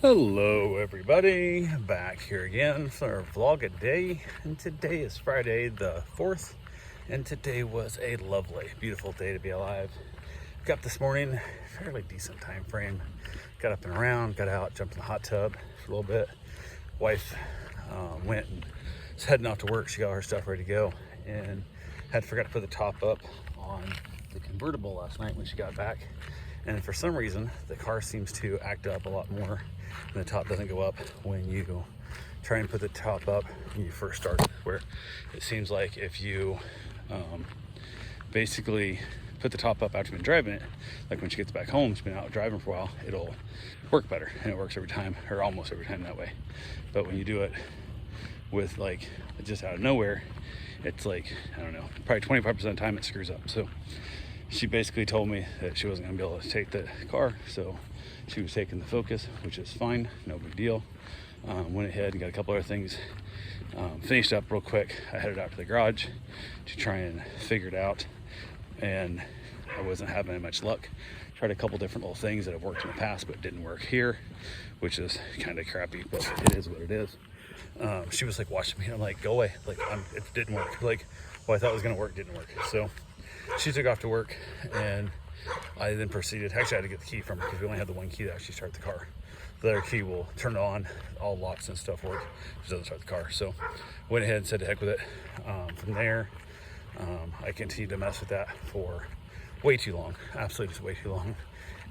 Hello everybody, back here again for our vlog a day, and today is Friday the 4th, and today was a lovely, beautiful day to be alive. Got up this morning, fairly decent time frame, got up and around, got out, jumped in the hot tub for a little bit. Wife went and was heading off to work. She got her stuff ready to go and had forgot to put the top up on the convertible last night when she got back. And for some reason, the car seems to act up a lot more, and the top doesn't go up when you try and put the top up when you first start. Where it seems like if you basically put the top up after you've been driving it, like when she gets back home, she's been out driving for a while, it'll work better, and it works every time, or almost every time that way. But when you do it with like just out of nowhere, it's like, I don't know, probably 25% of the time it screws up. So she basically told me that she wasn't gonna be able to take the car, so she was taking the Focus, which is fine, no big deal. Went ahead and got a couple other things finished up real quick. I headed out to the garage to try and figure it out, and I wasn't having much luck. Tried a couple different little things that have worked in the past but didn't work here, which is kind of crappy, but it is what it is. She was like watching me, and I'm like, go away, like it didn't work. Like, well, I thought it was gonna work, didn't work. So she took off to work, and I then proceeded. Actually, I had to get the key from her because we only had the one key to actually start the car. The other key will turn it on, all locks and stuff work, just doesn't start the car. So went ahead and said to heck with it. From there, I continued to mess with that for way too long, absolutely just way too long,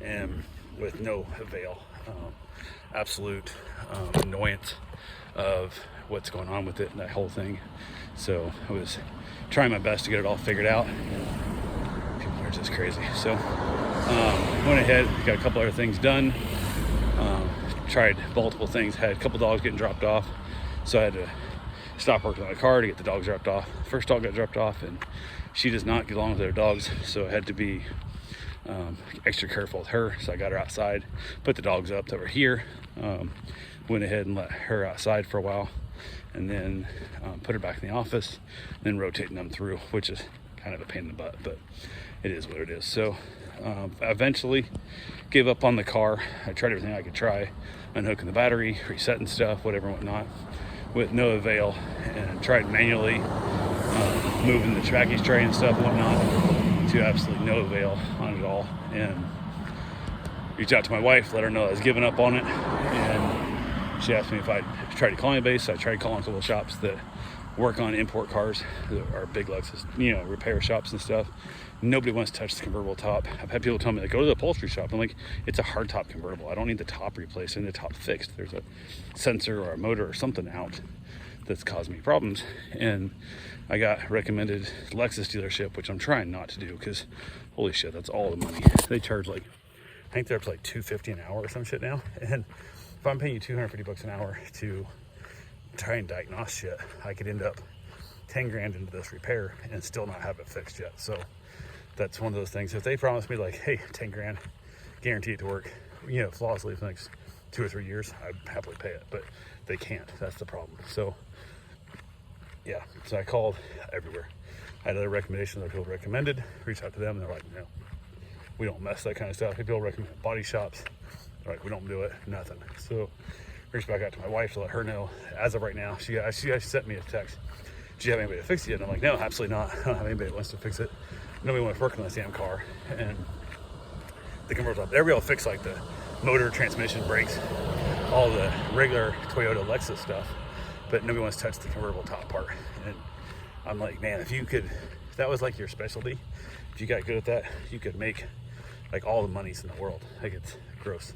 and with no avail. Absolute annoyance of what's going on with it and that whole thing. So I was trying my best to get it all figured out. People are just crazy. So went ahead, got a couple other things done, tried multiple things, had a couple dogs getting dropped off, so I had to stop working on the car to get the dogs dropped off. First dog got dropped off, and she does not get along with other dogs, so I had to be extra careful with her. So I got her outside, put the dogs up that were here, went ahead and let her outside for a while, and then put her back in the office, then rotating them through, which is kind of a pain in the butt, but it is what it is. So I eventually gave up on the car. I tried everything I could try, unhooking the battery, resetting stuff, whatever and whatnot, with no avail, and tried manually moving the baggage tray and stuff and whatnot, to absolutely no avail on it all. And reached out to my wife, let her know I was giving up on it, and she asked me if I'd try to call anybody. So I tried calling a couple of shops that work on import cars, that are big Lexus, repair shops and stuff. Nobody wants to touch the convertible top. I've had people tell me, like, go to the upholstery shop. I'm like, it's a hard top convertible. I don't need the top replaced. I need the top fixed. There's a sensor or a motor or something out that's caused me problems. And I got recommended Lexus dealership, which I'm trying not to do, because holy shit, that's all the money. They charge like, I think they're up to like $250 an hour or some shit now. And if I'm paying you $250 an hour to try and diagnose shit, I could end up 10 grand into this repair and still not have it fixed yet. So that's one of those things. If they promise me like, hey, 10 grand, guarantee it to work, flawlessly for the next 2 or 3 years, I'd happily pay it, but they can't. That's the problem. So yeah, so I called everywhere. I had other recommendations that people recommended, reached out to them, and they're like, no, we don't mess that kind of stuff. People recommend body shops, they're like, we don't do it, nothing. So reached back out to my wife to let her know, as of right now, she actually sent me a text. Do you have anybody to fix it yet? And I'm like, no, absolutely not. I don't have anybody that wants to fix it. Nobody wants to work on this damn car. And the convertible, everybody will fix like the motor, transmission, brakes, all the regular Toyota Lexus stuff, but nobody wants to touch the convertible top part. And I'm like, man, if that was like your specialty, if you got good at that, you could make like all the monies in the world. Like, it's gross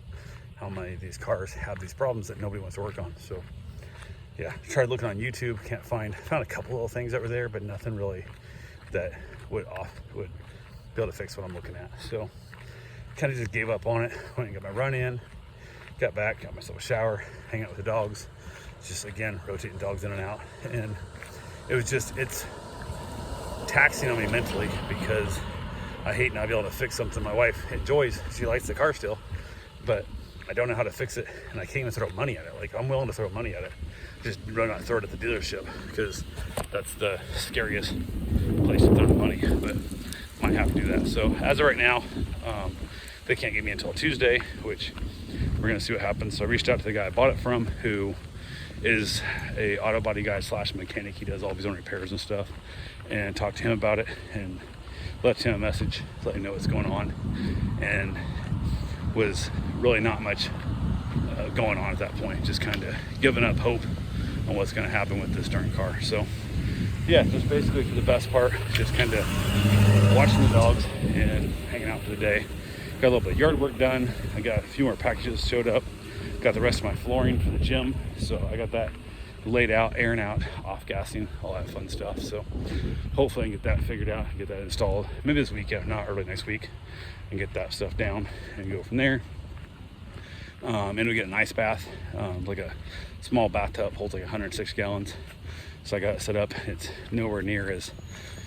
how many of these cars have these problems that nobody wants to work on. So yeah, tried looking on YouTube, found a couple little things that were there, but nothing really that would be able to fix what I'm looking at. So kind of just gave up on it. Went and got my run in, got back, got myself a shower, hang out with the dogs, just again rotating dogs in and out. And it's taxing on me mentally, because I hate not being able to fix something my wife enjoys. She likes the car still, but I don't know how to fix it, and I can't even throw money at it. Like, I'm willing to throw money at it, just run out and throw it at the dealership, because that's the scariest place to throw money, but might have to do that. So as of right now, they can't get me until Tuesday, which we're gonna see what happens. So I reached out to the guy I bought it from, who is a auto body guy / mechanic. He does all of his own repairs and stuff, and talked to him about it and left him a message to let him know what's going on, and was really not much going on at that point, just kind of giving up hope on what's going to happen with this darn car. So yeah, just basically for the best part, just kind of watching the dogs and hanging out for the day. Got a little bit of yard work done. I got a few more packages showed up. Got the rest of my flooring for the gym, so I got that laid out, airing out, off gassing, all that fun stuff. So hopefully I can get that figured out, get that installed maybe this week, if not early next week, and get that stuff down and go from there. And we get an ice bath, like a small bathtub, holds like 106 gallons. So I got it set up. It's nowhere near as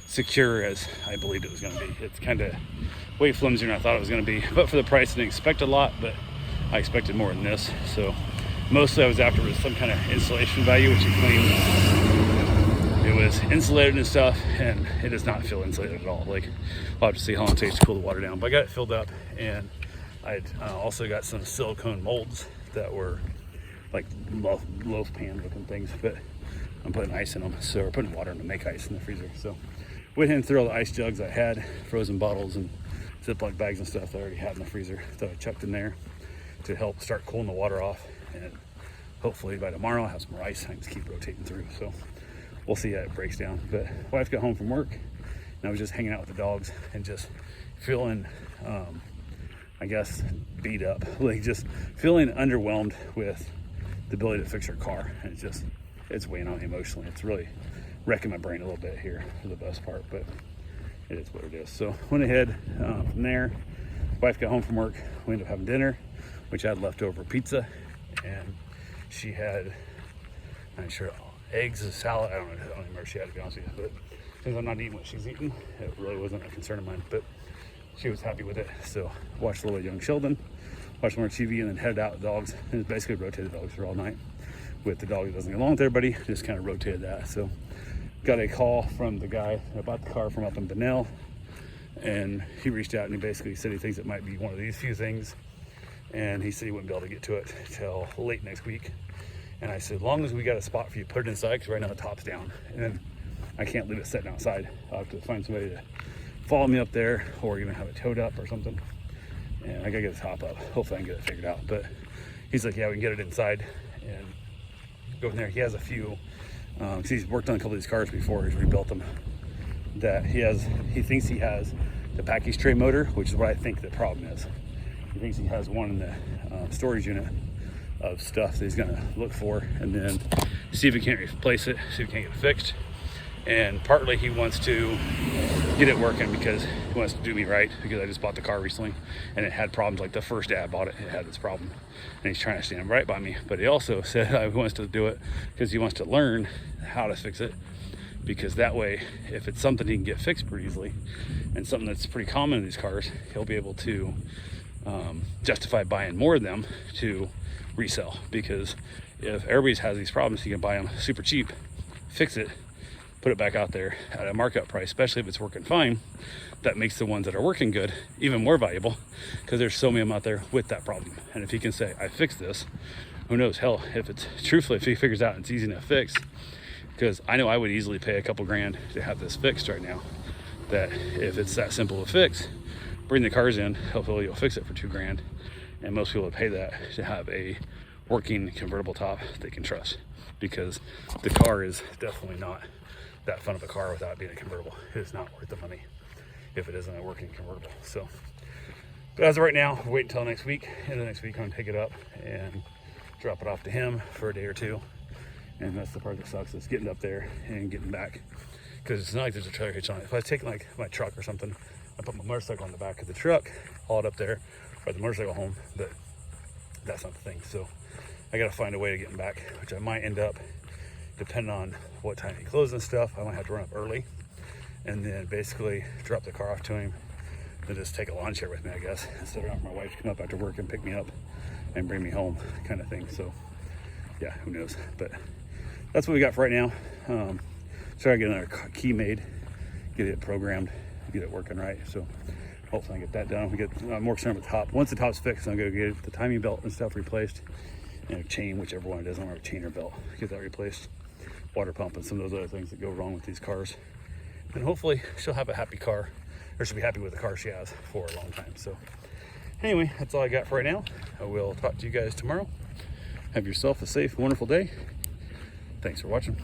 secure as I believed it was going to be. It's kind of way flimsier than I thought it was going to be, but for the price I didn't expect a lot, but I expected more than this. So mostly I was after was some kind of insulation value, which he claimed it was insulated and stuff, and it does not feel insulated at all. Like, I'll have to see how long it takes to cool the water down, but I got it filled up, and I also got some silicone molds that were like loaf pan looking things, but I'm putting ice in them. So we're putting water in to make ice in the freezer. So went in through all the ice jugs I had, frozen bottles and Ziploc bags and stuff that I already had in the freezer that I chucked in there to help start cooling the water off. And hopefully by tomorrow I'll have some more ice. I can just keep rotating through. So we'll see how it breaks down. But wife got home from work and I was just hanging out with the dogs and just feeling, I guess, beat up, like just feeling underwhelmed with the ability to fix her car. And it's weighing on me emotionally. It's really wrecking my brain a little bit here for the best part, but it is what it is. So went ahead from there. Wife got home from work. We ended up having dinner, which I had leftover pizza, and she had, I'm not sure, eggs, a salad. I don't remember what she had, to be honest with you, but since I'm not eating what she's eating, it really wasn't a concern of mine, but she was happy with it. So watched a little Young Sheldon, watched more TV, and then headed out with the dogs, and basically rotated the dogs for all night with the dog that doesn't get along with everybody. Just kind of rotated that. So got a call from the guy that bought the car from up in Benell, and he reached out and he basically said he thinks it might be one of these few things, and he said he wouldn't be able to get to it till late next week. And I said, as long as we got a spot for you, put it inside, because right now the top's down and I can't leave it sitting outside. I'll have to find somebody to follow me up there, or even have it towed up or something, and I gotta get the top up. Hopefully I can get it figured out. But he's like, yeah, we can get it inside and go from there. He has a few, because he's worked on a couple of these cars before, he's rebuilt them, that he thinks he has the package tray motor, which is what I think the problem is. He thinks he has one in the storage unit of stuff that he's gonna look for, and then see if he can't replace it, see if he can't get it fixed. And partly he wants to get it working because he wants to do me right, because I just bought the car recently and it had problems. Like the first day I bought it, it had this problem, and he's trying to stand right by me. But he also said he wants to do it because he wants to learn how to fix it, because that way, if it's something he can get fixed pretty easily and something that's pretty common in these cars, he'll be able to justify buying more of them to resell. Because if everybody has these problems, he can buy them super cheap, fix it, put it back out there at a markup price, especially if it's working fine. That makes the ones that are working good even more valuable, because there's so many of them out there with that problem. And if he can say, I fixed this, who knows, hell, if he figures out it's easy enough to fix, because I know I would easily pay a couple grand to have this fixed right now, that if it's that simple to fix, bring the cars in, hopefully you'll fix it for $2,000. And most people would pay that to have a working convertible top they can trust, because the car is definitely not that fun of a car without being a convertible. It's not worth the money if it isn't a working convertible. So, but as of right now, wait until next week. And the next week I'm gonna take it up and drop it off to him for a day or two. And that's the part that sucks, is getting up there and getting back, because it's not like there's a trailer hitch on it. If I was taking like my truck or something, I put my motorcycle on the back of the truck, haul it up there, ride the motorcycle home, but that's not the thing. So I gotta find a way to get him back, which I might end up, depending on what time he closes and stuff, I might have to run up early and then basically drop the car off to him, then just take a lawn chair with me, I guess, instead of my wife to come up after work and pick me up and bring me home, kind of thing. So yeah, who knows, but that's what we got for right now. Try to get another key made, get it programmed, get it working right. So hopefully I get that done. We get more concerned with the top. Once the top's fixed, I'm gonna get the timing belt and stuff replaced, and a chain, whichever one it is. I don't have a chain or belt. Get that replaced. Water pump and some of those other things that go wrong with these cars. And hopefully she'll have a happy car, or she'll be happy with the car she has for a long time. So anyway, that's all I got for right now. I will talk to you guys tomorrow. Have yourself a safe, wonderful day. Thanks for watching.